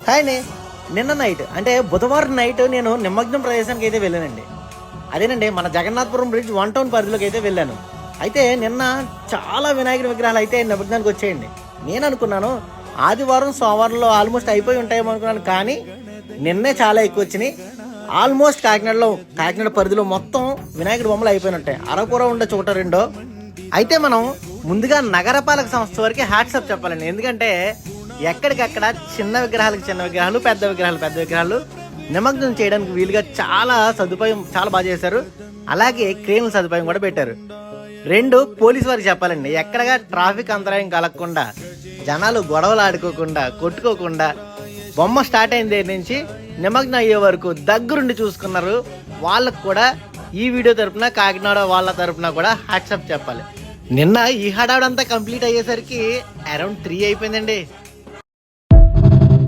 కానీ నిన్న నైట్ అంటే బుధవారం నైట్ నేను నిమగ్నం ప్రదేశానికి అయితే వెళ్ళానండి. అదేనండి మన జగన్నాథపురం బ్రిడ్జ్ 1 టౌన్ పరిధిలోకి అయితే వెళ్ళాను. అయితే నిన్న చాలా వినాయకుడి విగ్రహాలు అయితే నిమగ్నానికి వచ్చాయండి. నేను అనుకున్నాను ఆదివారం సోమవారంలో ఆల్మోస్ట్ అయిపోయి ఉంటాయేమో అనుకున్నాను, కానీ నిన్నే చాలా ఎక్కువ వచ్చినాయి. ఆల్మోస్ట్ కాకినాడ పరిధిలో మొత్తం వినాయకుడి బొమ్మలు అయిపోయినట్టాయి. అరకుర ఉండే చోట రెండో. అయితే మనం ముందుగా నగరపాలక సంస్థ వరకు హ్యాట్సప్ చెప్పాలండి. ఎందుకంటే ఎక్కడికక్కడ చిన్న విగ్రహాలు పెద్ద విగ్రహాలు నిమగ్నం చేయడానికి వీలుగా చాలా సదుపాయం చాలా బాగా చేశారు. అలాగే క్రేన్ల సదుపాయం కూడా పెట్టారు. 2 పోలీసు వారికి చెప్పాలండి, ఎక్కడగా ట్రాఫిక్ అంతరాయం కలగకుండా, జనాలు గొడవలు ఆడుకోకుండా, కొట్టుకోకుండా బొమ్మ స్టార్ట్ అయిన దగ్గర నుంచి నిమగ్నం అయ్యే వరకు దగ్గరుండి చూసుకున్నారు. వాళ్ళకు కూడా ఈ వీడియో తరపున కాకినాడ వాళ్ళ తరపున కూడా హ్యాట్సప్ చెప్పాలి. నిన్న ఈ హడావుడంతా కంప్లీట్ అయ్యేసరికి అరౌండ్ 3 అయిపోయిందండి.